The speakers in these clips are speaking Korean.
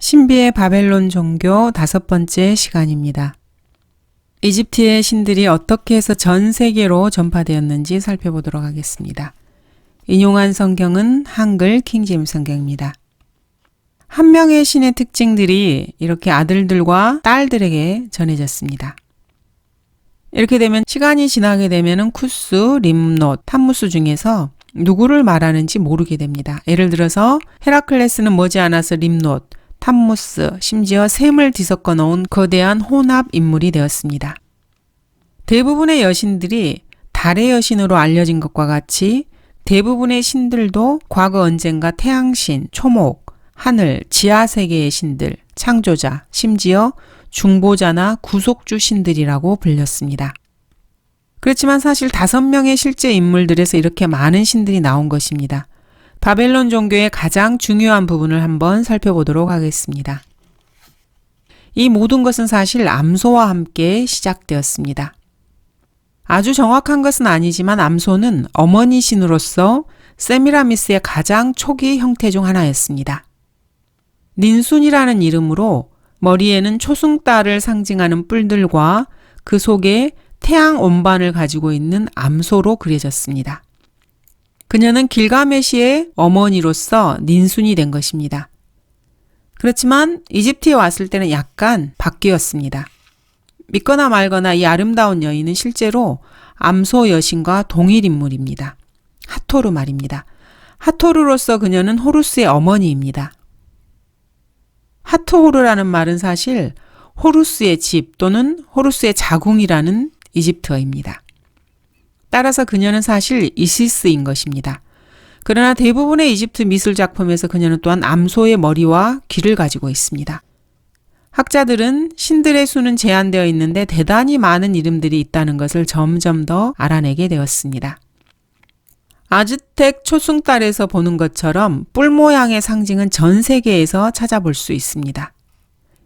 신비의 바벨론 종교 5번째 시간입니다. 이집트의 신들이 어떻게 해서 전 세계로 전파되었는지 살펴보도록 하겠습니다. 인용한 성경은 한글 킹제임스 성경입니다. 한 명의 신의 특징들이 이렇게 아들들과 딸들에게 전해졌습니다. 이렇게 되면 시간이 지나게 되면 쿠스, 림롯, 탐무스 중에서 누구를 말하는지 모르게 됩니다. 예를 들어서 헤라클레스는 머지않아서 림롯, 탐무스, 심지어 셈을 뒤섞어 놓은 거대한 혼합 인물이 되었습니다. 대부분의 여신들이 달의 여신으로 알려진 것과 같이 대부분의 신들도 과거 언젠가 태양신, 초목, 하늘, 지하세계의 신들, 창조자, 심지어 중보자나 구속주 신들이라고 불렸습니다. 그렇지만 사실 5명의 실제 인물들에서 이렇게 많은 신들이 나온 것입니다. 바벨론 종교의 가장 중요한 부분을 한번 살펴보도록 하겠습니다. 이 모든 것은 사실 암소와 함께 시작되었습니다. 아주 정확한 것은 아니지만 암소는 어머니 신으로서 세미라미스의 가장 초기 형태 중 하나였습니다. 닌순이라는 이름으로 머리에는 초승달을 상징하는 뿔들과 그 속에 태양 온반을 가지고 있는 암소로 그려졌습니다. 그녀는 길가메시의 어머니로서 닌순이 된 것입니다. 그렇지만 이집트에 왔을 때는 약간 바뀌었습니다. 믿거나 말거나 이 아름다운 여인은 실제로 암소 여신과 동일 인물입니다. 하토르 말입니다. 하토르로서 그녀는 호루스의 어머니입니다. 하토호르라는 말은 사실 호루스의 집 또는 호루스의 자궁이라는 이집트어입니다. 따라서 그녀는 사실 이시스인 것입니다. 그러나 대부분의 이집트 미술 작품에서 그녀는 또한 암소의 머리와 귀를 가지고 있습니다. 학자들은 신들의 수는 제한되어 있는데 대단히 많은 이름들이 있다는 것을 점점 더 알아내게 되었습니다. 아즈텍 초승달에서 보는 것처럼 뿔 모양의 상징은 전 세계에서 찾아볼 수 있습니다.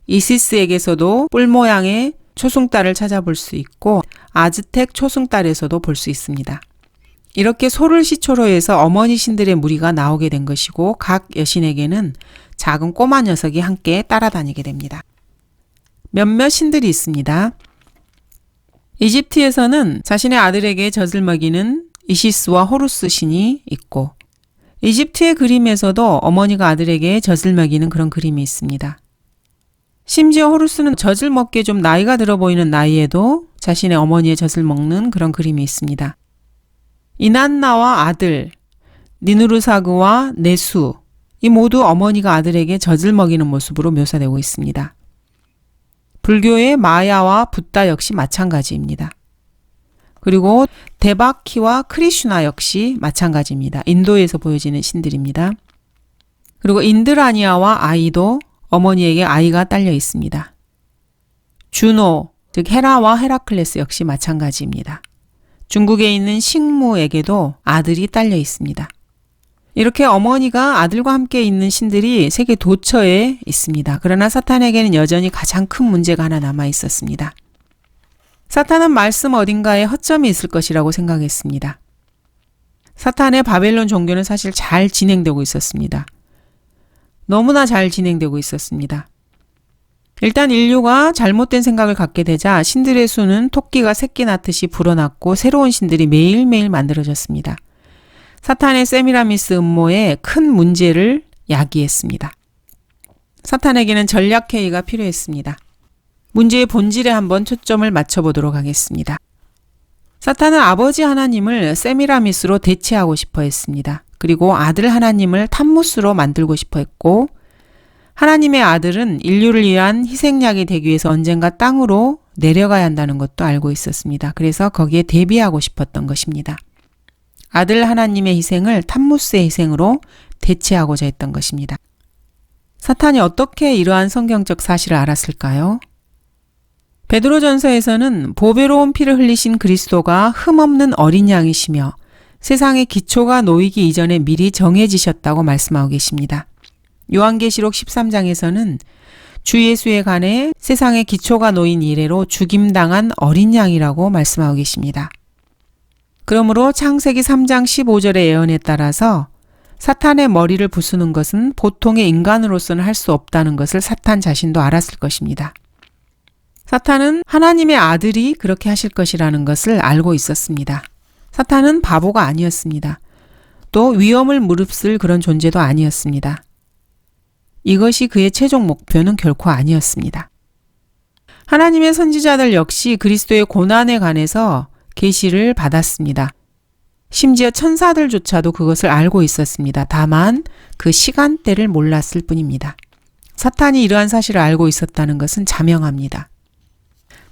이시스에게서도 뿔 모양의 초승달을 찾아볼 수 있고 아즈텍 초승달에서도 볼 수 있습니다. 이렇게 소를 시초로 해서 어머니 신들의 무리가 나오게 된 것이고 각 여신에게는 작은 꼬마 녀석이 함께 따라다니게 됩니다. 몇몇 신들이 있습니다. 이집트에서는 자신의 아들에게 젖을 먹이는 이시스와 호루스 신이 있고 이집트의 그림에서도 어머니가 아들에게 젖을 먹이는 그런 그림이 있습니다. 심지어 호루스는 젖을 먹기에 좀 나이가 들어 보이는 나이에도 자신의 어머니의 젖을 먹는 그런 그림이 있습니다. 이난나와 아들, 니누르사그와 네수, 이 모두 어머니가 아들에게 젖을 먹이는 모습으로 묘사되고 있습니다. 불교의 마야와 붓다 역시 마찬가지입니다. 그리고 데바키와 크리슈나 역시 마찬가지입니다. 인도에서 보여지는 신들입니다. 그리고 인드라니아와 아이도 어머니에게 아이가 딸려 있습니다. 주노, 즉 헤라와 헤라클레스 역시 마찬가지입니다. 중국에 있는 식무에게도 아들이 딸려 있습니다. 이렇게 어머니가 아들과 함께 있는 신들이 세계 도처에 있습니다. 그러나 사탄에게는 여전히 가장 큰 문제가 하나 남아 있었습니다. 사탄은 말씀 어딘가에 허점이 있을 것이라고 생각했습니다. 사탄의 바벨론 종교는 사실 잘 진행되고 있었습니다. 너무나 잘 진행되고 있었습니다. 일단 인류가 잘못된 생각을 갖게 되자 신들의 수는 토끼가 새끼 낳듯이 불어났고 새로운 신들이 매일매일 만들어졌습니다. 사탄의 세미라미스 음모에 큰 문제를 야기했습니다. 사탄에게는 전략회의가 필요했습니다. 문제의 본질에 한번 초점을 맞춰보도록 하겠습니다. 사탄은 아버지 하나님을 세미라미스로 대체하고 싶어 했습니다. 그리고 아들 하나님을 탐무스로 만들고 싶어 했고 하나님의 아들은 인류를 위한 희생약이 되기 위해서 언젠가 땅으로 내려가야 한다는 것도 알고 있었습니다. 그래서 거기에 대비하고 싶었던 것입니다. 아들 하나님의 희생을 탐무스의 희생으로 대체하고자 했던 것입니다. 사탄이 어떻게 이러한 성경적 사실을 알았을까요? 베드로전서에서는 보배로운 피를 흘리신 그리스도가 흠없는 어린 양이시며 세상의 기초가 놓이기 이전에 미리 정해지셨다고 말씀하고 계십니다. 요한계시록 13장에서는 주 예수에 관해 세상의 기초가 놓인 이래로 죽임당한 어린 양이라고 말씀하고 계십니다. 그러므로 창세기 3장 15절의 예언에 따라서 사탄의 머리를 부수는 것은 보통의 인간으로서는 할 수 없다는 것을 사탄 자신도 알았을 것입니다. 사탄은 하나님의 아들이 그렇게 하실 것이라는 것을 알고 있었습니다. 사탄은 바보가 아니었습니다. 또 위험을 무릅쓸 그런 존재도 아니었습니다. 이것이 그의 최종 목표는 결코 아니었습니다. 하나님의 선지자들 역시 그리스도의 고난에 관해서 계시를 받았습니다. 심지어 천사들조차도 그것을 알고 있었습니다. 다만 그 시간대를 몰랐을 뿐입니다. 사탄이 이러한 사실을 알고 있었다는 것은 자명합니다.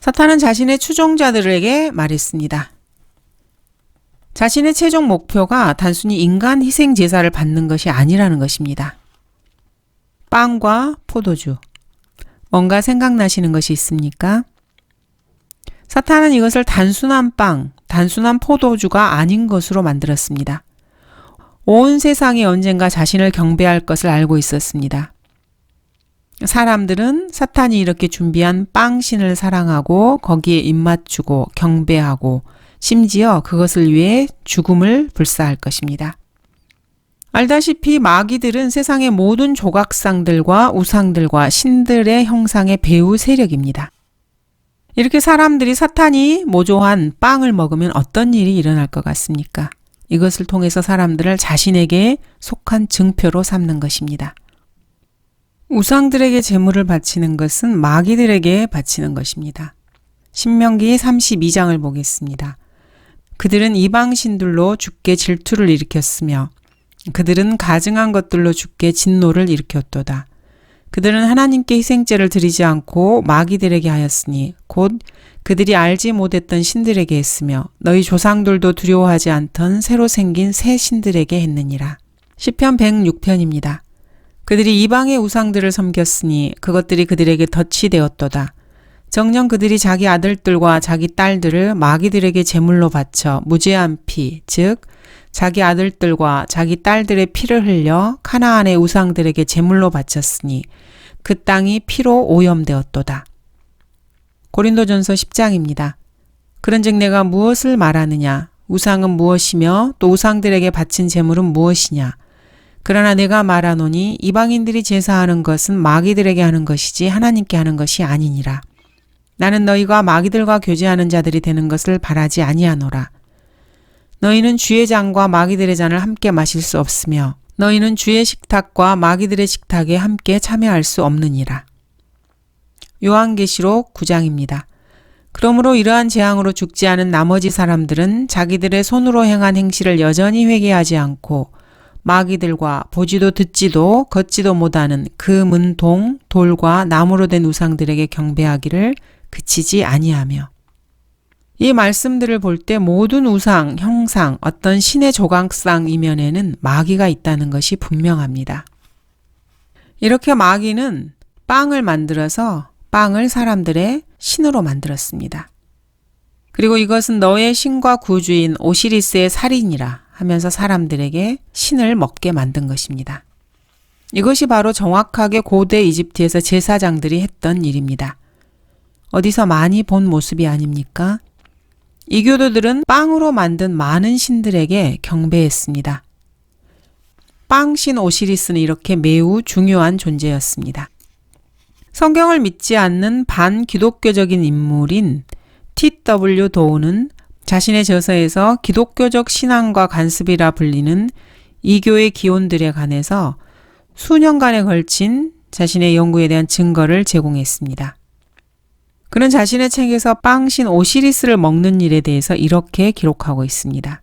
사탄은 자신의 추종자들에게 말했습니다. 자신의 최종 목표가 단순히 인간 희생 제사를 받는 것이 아니라는 것입니다. 빵과 포도주. 뭔가 생각나시는 것이 있습니까? 사탄은 이것을 단순한 빵, 단순한 포도주가 아닌 것으로 만들었습니다. 온 세상이 언젠가 자신을 경배할 것을 알고 있었습니다. 사람들은 사탄이 이렇게 준비한 빵신을 사랑하고 거기에 입맞추고 경배하고 심지어 그것을 위해 죽음을 불사할 것입니다. 알다시피 마귀들은 세상의 모든 조각상들과 우상들과 신들의 형상의 배후 세력입니다. 이렇게 사람들이 사탄이 모조한 빵을 먹으면 어떤 일이 일어날 것 같습니까? 이것을 통해서 사람들을 자신에게 속한 증표로 삼는 것입니다. 우상들에게 제물을 바치는 것은 마귀들에게 바치는 것입니다. 신명기 32장을 보겠습니다. 그들은 이방신들로 주께 질투를 일으켰으며 그들은 가증한 것들로 주께 진노를 일으켰도다. 그들은 하나님께 희생제를 드리지 않고 마귀들에게 하였으니 곧 그들이 알지 못했던 신들에게 했으며 너희 조상들도 두려워하지 않던 새로 생긴 새 신들에게 했느니라. 시편 106편입니다. 그들이 이방의 우상들을 섬겼으니 그것들이 그들에게 덫이 되었도다. 정녕 그들이 자기 아들들과 자기 딸들을 마귀들에게 제물로 바쳐 무죄한 피, 즉 자기 아들들과 자기 딸들의 피를 흘려 가나안의 우상들에게 제물로 바쳤으니 그 땅이 피로 오염되었도다. 고린도전서 10장입니다. 그런즉 내가 무엇을 말하느냐? 우상은 무엇이며 또 우상들에게 바친 제물은 무엇이냐? 그러나 내가 말하노니 이방인들이 제사하는 것은 마귀들에게 하는 것이지 하나님께 하는 것이 아니니라. 나는 너희가 마귀들과 교제하는 자들이 되는 것을 바라지 아니하노라. 너희는 주의 잔과 마귀들의 잔을 함께 마실 수 없으며 너희는 주의 식탁과 마귀들의 식탁에 함께 참여할 수 없느니라. 요한계시록 9장입니다. 그러므로 이러한 재앙으로 죽지 않은 나머지 사람들은 자기들의 손으로 행한 행실을 여전히 회개하지 않고 마귀들과 보지도 듣지도 걷지도 못하는 금, 동, 돌과 나무로 된 우상들에게 경배하기를 그치지 아니하며 이 말씀들을 볼 때 모든 우상, 형상, 어떤 신의 조각상 이면에는 마귀가 있다는 것이 분명합니다. 이렇게 마귀는 빵을 만들어서 빵을 사람들의 신으로 만들었습니다. 그리고 이것은 너의 신과 구주인 오시리스의 살인이라 하면서 사람들에게 신을 먹게 만든 것입니다. 이것이 바로 정확하게 고대 이집트에서 제사장들이 했던 일입니다. 어디서 많이 본 모습이 아닙니까? 이교도들은 빵으로 만든 많은 신들에게 경배했습니다. 빵신 오시리스는 이렇게 매우 중요한 존재였습니다. 성경을 믿지 않는 반기독교적인 인물인 T.W. 도우는 자신의 저서에서 기독교적 신앙과 간습이라 불리는 이교의 기원들에 관해서 수년간에 걸친 자신의 연구에 대한 증거를 제공했습니다. 그는 자신의 책에서 빵신 오시리스를 먹는 일에 대해서 이렇게 기록하고 있습니다.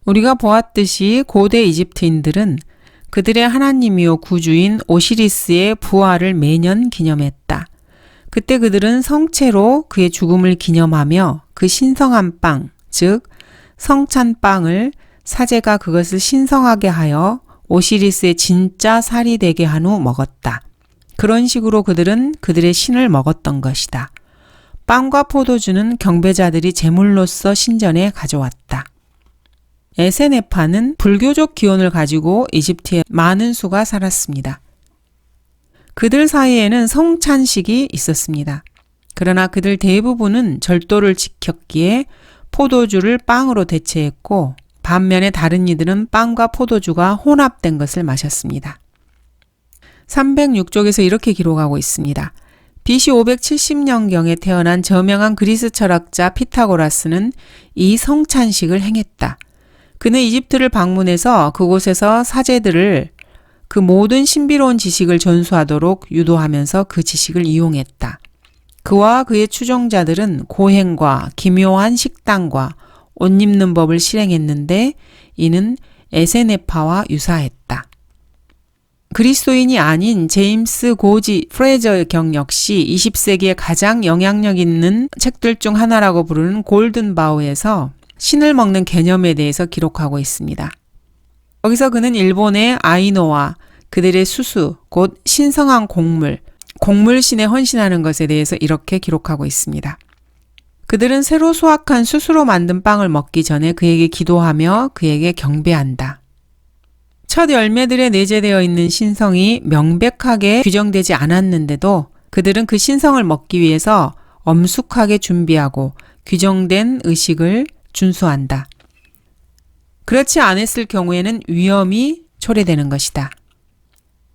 우리가 보았듯이 고대 이집트인들은 그들의 하나님이요 구주인 오시리스의 부활을 매년 기념했다. 그때 그들은 성체로 그의 죽음을 기념하며 그 신성한 빵, 즉 성찬 빵을 사제가 그것을 신성하게 하여 오시리스의 진짜 살이 되게 한 후 먹었다. 그런 식으로 그들은 그들의 신을 먹었던 것이다. 빵과 포도주는 경배자들이 제물로서 신전에 가져왔다. 에세네파는 불교적 기원을 가지고 이집트에 많은 수가 살았습니다. 그들 사이에는 성찬식이 있었습니다. 그러나 그들 대부분은 절도를 지켰기에 포도주를 빵으로 대체했고 반면에 다른 이들은 빵과 포도주가 혼합된 것을 마셨습니다. 306쪽에서 이렇게 기록하고 있습니다. BC 570년경에 태어난 저명한 그리스 철학자 피타고라스는 이 성찬식을 행했다. 그는 이집트를 방문해서 그곳에서 사제들을 그 모든 신비로운 지식을 전수하도록 유도하면서 그 지식을 이용했다. 그와 그의 추종자들은 고행과 기묘한 식단과 옷 입는 법을 실행했는데 이는 에세네파와 유사했다. 그리스도인이 아닌 제임스 고지 프레저 경 역시 20세기에 가장 영향력 있는 책들 중 하나라고 부르는 골든바우에서 신을 먹는 개념에 대해서 기록하고 있습니다. 여기서 그는 일본의 아이노와 그들의 수수, 곧 신성한 곡물신에 헌신하는 것에 대해서 이렇게 기록하고 있습니다. 그들은 새로 수확한 수수로 만든 빵을 먹기 전에 그에게 기도하며 그에게 경배한다. 첫 열매들에 내재되어 있는 신성이 명백하게 규정되지 않았는데도 그들은 그 신성을 먹기 위해서 엄숙하게 준비하고 규정된 의식을 준수한다. 그렇지 않았을 경우에는 위험이 초래되는 것이다.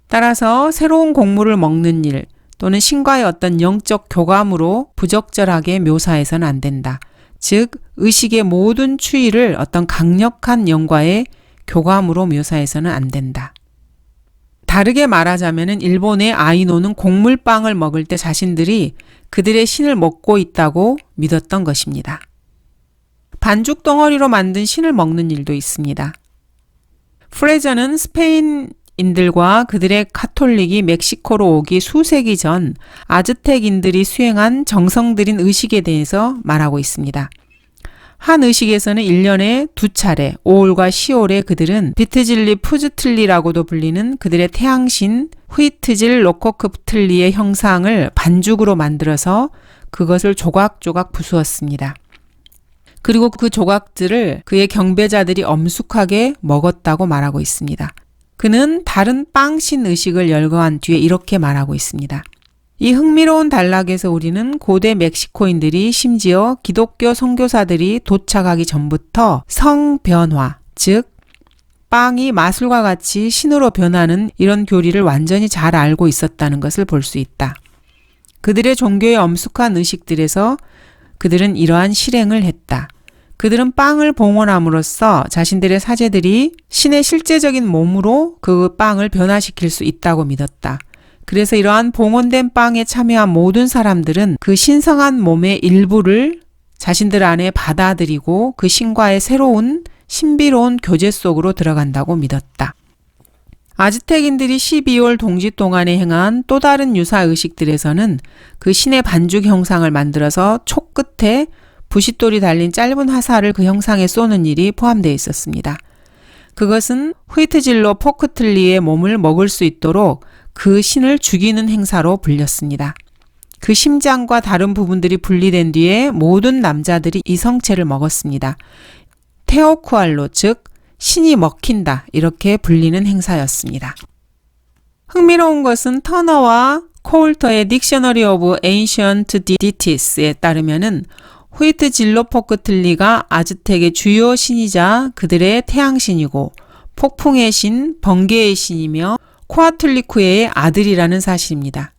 따라서 새로운 곡물을 먹는 일 또는 신과의 어떤 영적 교감으로 부적절하게 묘사해서는 안 된다. 즉 의식의 모든 추이를 어떤 강력한 영과의 교감으로 묘사해서는 안 된다. 다르게 말하자면 일본의 아이노는 곡물빵을 먹을 때 자신들이 그들의 신을 먹고 있다고 믿었던 것입니다. 반죽 덩어리로 만든 신을 먹는 일도 있습니다. 프레저는 스페인인들과 그들의 카톨릭이 멕시코로 오기 수세기 전 아즈텍인들이 수행한 정성들인 의식에 대해서 말하고 있습니다. 한 의식에서는 1년에 2차례 5월과 10월에 그들은 비트질리 푸즈틀리라고도 불리는 그들의 태양신 후이트질 로코크틀리의 형상을 반죽으로 만들어서 그것을 조각조각 부수었습니다. 그리고 그 조각들을 그의 경배자들이 엄숙하게 먹었다고 말하고 있습니다. 그는 다른 빵신 의식을 열거한 뒤에 이렇게 말하고 있습니다. 이 흥미로운 단락에서 우리는 고대 멕시코인들이 심지어 기독교 선교사들이 도착하기 전부터 성변화, 즉 빵이 마술과 같이 신으로 변하는 이런 교리를 완전히 잘 알고 있었다는 것을 볼 수 있다. 그들의 종교의 엄숙한 의식들에서 그들은 이러한 실행을 했다. 그들은 빵을 봉헌함으로써 자신들의 사제들이 신의 실제적인 몸으로 그 빵을 변화시킬 수 있다고 믿었다. 그래서 이러한 봉헌된 빵에 참여한 모든 사람들은 그 신성한 몸의 일부를 자신들 안에 받아들이고 그 신과의 새로운 신비로운 교제 속으로 들어간다고 믿었다. 아즈텍인들이 12월 동지 동안에 행한 또 다른 유사 의식들에서는 그 신의 반죽 형상을 만들어서 촉 끝에 부싯돌이 달린 짧은 화살을 그 형상에 쏘는 일이 포함되어 있었습니다. 그것은 후이트질로 포크틀리의 몸을 먹을 수 있도록 그 신을 죽이는 행사로 불렸습니다. 그 심장과 다른 부분들이 분리된 뒤에 모든 남자들이 이 성체를 먹었습니다. 테오쿠알로, 즉 신이 먹힌다 이렇게 불리는 행사였습니다. 흥미로운 것은 터너와 코울터의 딕셔너리 오브 에인션트 디티스에 따르면은 후이트질로포크틀리가 아즈텍의 주요 신이자 그들의 태양신이고 폭풍의 신, 번개의 신이며 코아틀리쿠에의 아들이라는 사실입니다.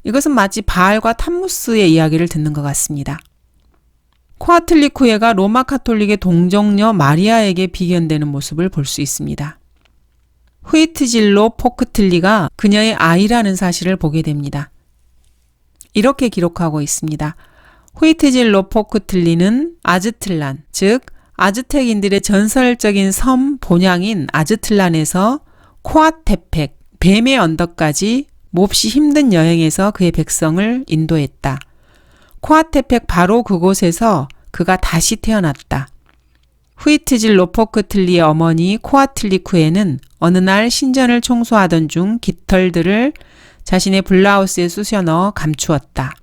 이것은 마치 바알과 탐무스의 이야기를 듣는 것 같습니다. 코아틀리쿠에가 로마 카톨릭의 동정녀 마리아에게 비견되는 모습을 볼 수 있습니다. 후이트질로 포크틀리가 그녀의 아이라는 사실을 보게 됩니다. 이렇게 기록하고 있습니다. 후이트질로 포크틀리는 아즈틀란, 즉 아즈텍인들의 전설적인 섬 본향인 아즈틀란에서 코아테펙, 뱀의 언덕까지 몹시 힘든 여행에서 그의 백성을 인도했다. 코아테펙 바로 그곳에서 그가 다시 태어났다. 후이트질로포크틀리의 어머니 코아틀리쿠에는 어느 날 신전을 청소하던 중 깃털들을 자신의 블라우스에 쑤셔 넣어 감추었다.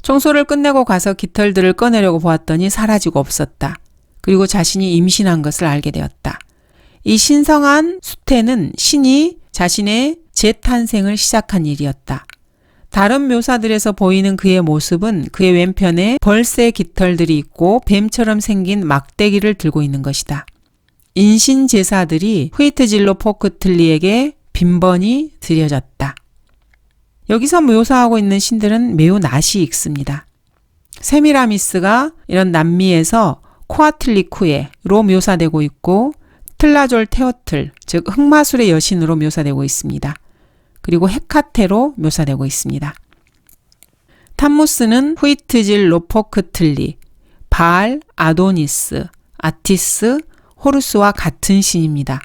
청소를 끝내고 가서 깃털들을 꺼내려고 보았더니 사라지고 없었다. 그리고 자신이 임신한 것을 알게 되었다. 이 신성한 수태는 신이 자신의 재탄생을 시작한 일이었다. 다른 묘사들에서 보이는 그의 모습은 그의 왼편에 벌새 깃털들이 있고 뱀처럼 생긴 막대기를 들고 있는 것이다. 인신 제사들이 후이트질로포크틀리에게 빈번히 드려졌다. 여기서 묘사하고 있는 신들은 매우 낯이 익습니다. 세미라미스가 이런 남미에서 코아틀리쿠에로 묘사되고 있고 틀라졸 테오틀, 즉 흑마술의 여신으로 묘사되고 있습니다. 그리고 헤카테로 묘사되고 있습니다. 탐무스는 후이트질로포크틀리, 바알, 아도니스, 아티스, 호루스와 같은 신입니다.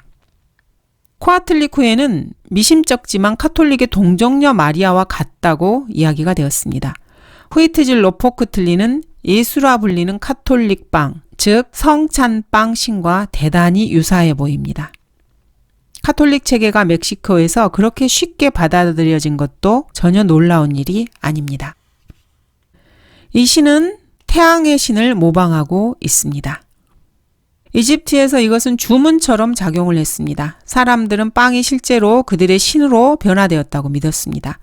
코아틀리쿠에는 미심쩍지만 카톨릭의 동정녀 마리아와 같다고 이야기가 되었습니다. 후이트질로포크틀리는 예수라 불리는 카톨릭 빵, 즉 성찬빵 신과 대단히 유사해 보입니다. 카톨릭 체계가 멕시코에서 그렇게 쉽게 받아들여진 것도 전혀 놀라운 일이 아닙니다. 이 신은 태양의 신을 모방하고 있습니다. 이집트에서 이것은 주문처럼 작용을 했습니다. 사람들은 빵이 실제로 그들의 신으로 변화되었다고 믿었습니다.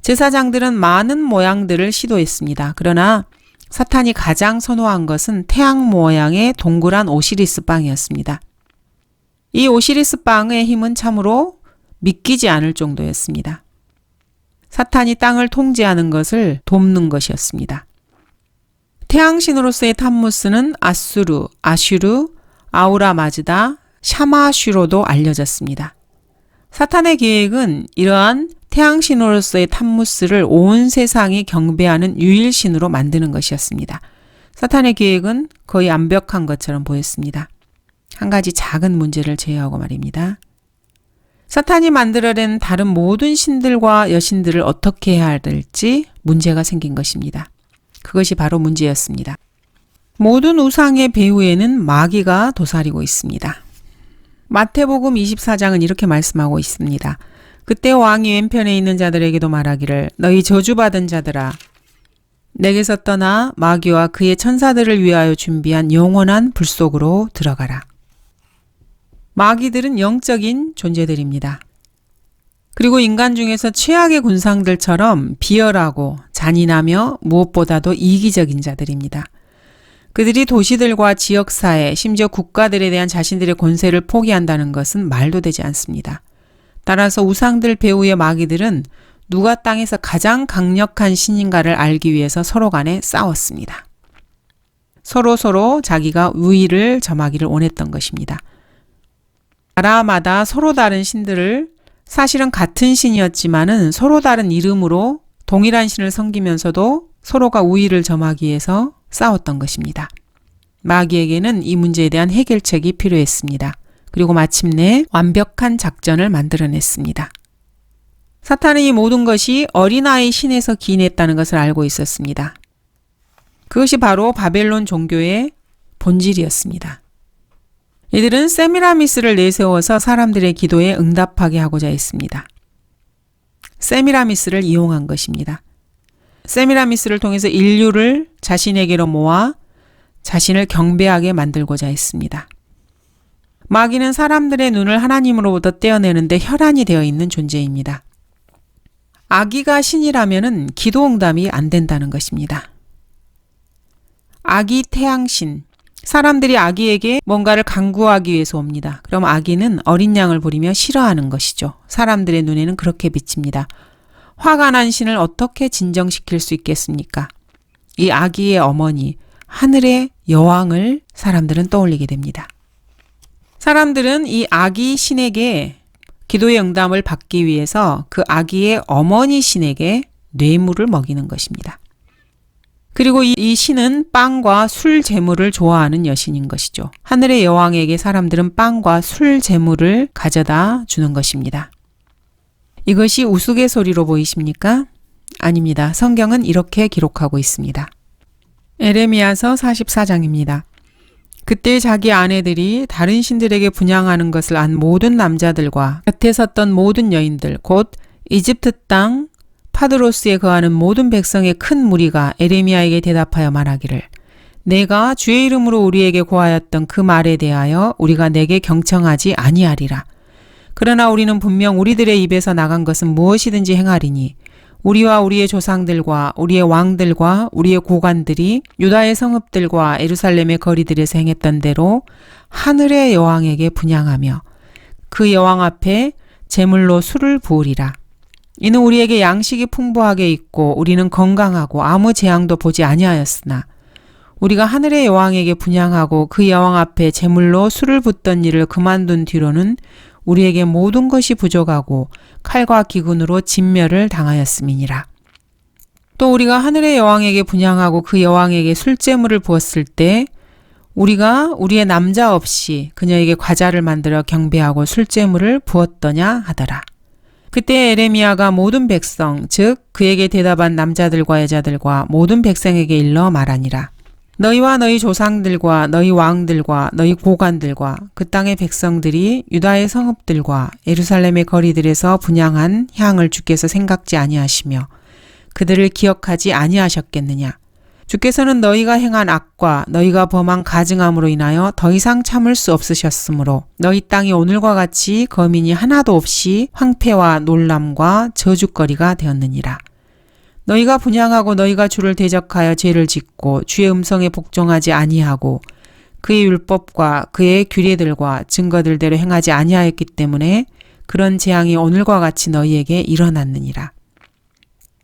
제사장들은 많은 모양들을 시도했습니다. 그러나 사탄이 가장 선호한 것은 태양 모양의 동그란 오시리스 빵이었습니다. 이 오시리스 빵의 힘은 참으로 믿기지 않을 정도였습니다. 사탄이 땅을 통제하는 것을 돕는 것이었습니다. 태양신으로서의 탐무스는 아수르, 아슈르, 아우라 마즈다, 샤마슈로도 알려졌습니다. 사탄의 계획은 이러한 태양신으로서의 탐무스를 온 세상이 경배하는 유일신으로 만드는 것이었습니다. 사탄의 계획은 거의 완벽한 것처럼 보였습니다. 한 가지 작은 문제를 제외하고 말입니다. 사탄이 만들어낸 다른 모든 신들과 여신들을 어떻게 해야 할지 문제가 생긴 것입니다. 그것이 바로 문제였습니다. 모든 우상의 배후에는 마귀가 도사리고 있습니다. 마태복음 24장은 이렇게 말씀하고 있습니다. 그때 왕이 왼편에 있는 자들에게도 말하기를 너희 저주받은 자들아 내게서 떠나 마귀와 그의 천사들을 위하여 준비한 영원한 불 속으로 들어가라. 마귀들은 영적인 존재들입니다. 그리고 인간 중에서 최악의 군상들처럼 비열하고 잔인하며 무엇보다도 이기적인 자들입니다. 그들이 도시들과 지역사회, 심지어 국가들에 대한 자신들의 권세를 포기한다는 것은 말도 되지 않습니다. 따라서 우상들 배후의 마귀들은 누가 땅에서 가장 강력한 신인가를 알기 위해서 서로 간에 싸웠습니다. 서로 자기가 우위를 점하기를 원했던 것입니다. 나라마다 서로 다른 신들을 사실은 같은 신이었지만은 서로 다른 이름으로 동일한 신을 섬기면서도 서로가 우위를 점하기 위해서 싸웠던 것입니다. 마귀에게는 이 문제에 대한 해결책이 필요했습니다. 그리고 마침내 완벽한 작전을 만들어냈습니다. 사탄은 이 모든 것이 어린아이 신에서 기인했다는 것을 알고 있었습니다. 그것이 바로 바벨론 종교의 본질이었습니다. 이들은 세미라미스를 내세워서 사람들의 기도에 응답하게 하고자 했습니다. 세미라미스를 이용한 것입니다. 세미라미스를 통해서 인류를 자신에게로 모아 자신을 경배하게 만들고자 했습니다. 마귀는 사람들의 눈을 하나님으로부터 떼어내는데 혈안이 되어 있는 존재입니다. 아기가 신이라면 기도 응답이 안 된다는 것입니다. 아기 태양신, 사람들이 아기에게 뭔가를 간구하기 위해서 옵니다. 그럼 아기는 어린 양을 부리며 싫어하는 것이죠. 사람들의 눈에는 그렇게 비칩니다. 화가 난 신을 어떻게 진정시킬 수 있겠습니까? 이 아기의 어머니, 하늘의 여왕을 사람들은 떠올리게 됩니다. 사람들은 이 아기 신에게 기도의 응답을 받기 위해서 그 아기의 어머니 신에게 뇌물을 먹이는 것입니다. 그리고 이 신은 빵과 술 제물을 좋아하는 여신인 것이죠. 하늘의 여왕에게 사람들은 빵과 술 제물을 가져다 주는 것입니다. 이것이 우스갯소리로 보이십니까? 아닙니다. 성경은 이렇게 기록하고 있습니다. 에레미야서 44장입니다. 그때 자기 아내들이 다른 신들에게 분향하는 것을 안 모든 남자들과 곁에 섰던 모든 여인들, 곧 이집트 땅 파드로스에 거하는 모든 백성의 큰 무리가 에레미야에게 대답하여 말하기를 내가 주의 이름으로 우리에게 고하였던 그 말에 대하여 우리가 내게 경청하지 아니하리라. 그러나 우리는 분명 우리들의 입에서 나간 것은 무엇이든지 행하리니 우리와 우리의 조상들과 우리의 왕들과 우리의 고관들이 유다의 성읍들과 예루살렘의 거리들에서 행했던 대로 하늘의 여왕에게 분향하며 그 여왕 앞에 제물로 술을 부으리라. 이는 우리에게 양식이 풍부하게 있고 우리는 건강하고 아무 재앙도 보지 아니하였으나 우리가 하늘의 여왕에게 분향하고 그 여왕 앞에 제물로 술을 붓던 일을 그만둔 뒤로는 우리에게 모든 것이 부족하고 칼과 기근으로 진멸을 당하였음이니라. 또 우리가 하늘의 여왕에게 분향하고 그 여왕에게 술제물을 부었을 때 우리가 우리의 남자 없이 그녀에게 과자를 만들어 경배하고 술제물을 부었더냐 하더라. 그때 에레미야가 모든 백성 즉 그에게 대답한 남자들과 여자들과 모든 백성에게 일러 말하니라. 너희와 너희 조상들과 너희 왕들과 너희 고관들과 그 땅의 백성들이 유다의 성읍들과 예루살렘의 거리들에서 분향한 향을 주께서 생각지 아니하시며 그들을 기억하지 아니하셨겠느냐. 주께서는 너희가 행한 악과 너희가 범한 가증함으로 인하여 더 이상 참을 수 없으셨으므로 너희 땅이 오늘과 같이 거민이 하나도 없이 황폐와 놀람과 저주거리가 되었느니라. 너희가 분향하고 너희가 주를 대적하여 죄를 짓고 주의 음성에 복종하지 아니하고 그의 율법과 그의 규례들과 증거들대로 행하지 아니하였기 때문에 그런 재앙이 오늘과 같이 너희에게 일어났느니라.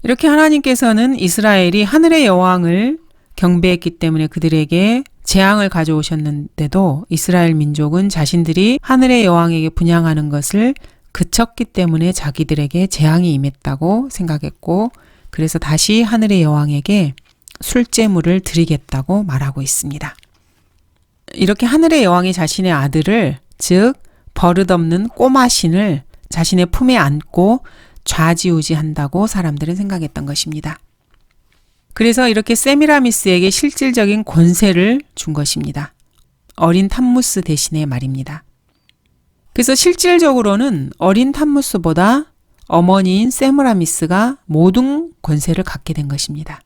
이렇게 하나님께서는 이스라엘이 하늘의 여왕을 경배했기 때문에 그들에게 재앙을 가져오셨는데도 이스라엘 민족은 자신들이 하늘의 여왕에게 분향하는 것을 그쳤기 때문에 자기들에게 재앙이 임했다고 생각했고 그래서 다시 하늘의 여왕에게 술제물을 드리겠다고 말하고 있습니다. 이렇게 하늘의 여왕이 자신의 아들을 즉 버릇없는 꼬마 신을 자신의 품에 안고 좌지우지한다고 사람들은 생각했던 것입니다. 그래서 이렇게 세미라미스에게 실질적인 권세를 준 것입니다. 어린 탐무스 대신에 말입니다. 그래서 실질적으로는 어린 탐무스보다 어머니인 세미라미스가 모든 권세를 갖게 된 것입니다.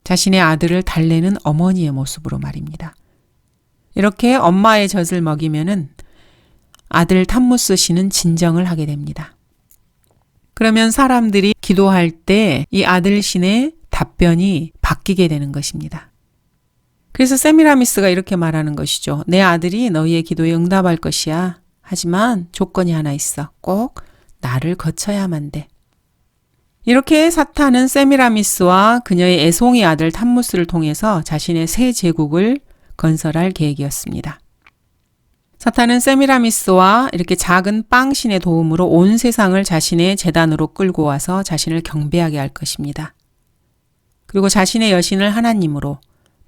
자신의 아들을 달래는 어머니의 모습으로 말입니다. 이렇게 엄마의 젖을 먹이면은 아들 탐무스 씨는 진정을 하게 됩니다. 그러면 사람들이 기도할 때 이 아들 신의 답변이 바뀌게 되는 것입니다. 그래서 세미라미스가 이렇게 말하는 것이죠. 내 아들이 너희의 기도에 응답할 것이야. 하지만 조건이 하나 있어. 꼭 나를 거쳐야만 돼. 이렇게 사탄은 세미라미스와 그녀의 애송이 아들 탐무스를 통해서 자신의 새 제국을 건설할 계획이었습니다. 사탄은 세미라미스와 이렇게 작은 빵신의 도움으로 온 세상을 자신의 제단으로 끌고 와서 자신을 경배하게 할 것입니다. 그리고 자신의 여신을 하나님으로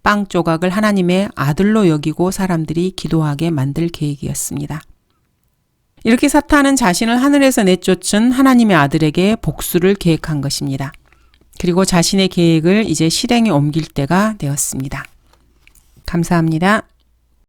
빵 조각을 하나님의 아들로 여기고 사람들이 기도하게 만들 계획이었습니다. 이렇게 사탄은 자신을 하늘에서 내쫓은 하나님의 아들에게 복수를 계획한 것입니다. 그리고 자신의 계획을 이제 실행에 옮길 때가 되었습니다. 감사합니다.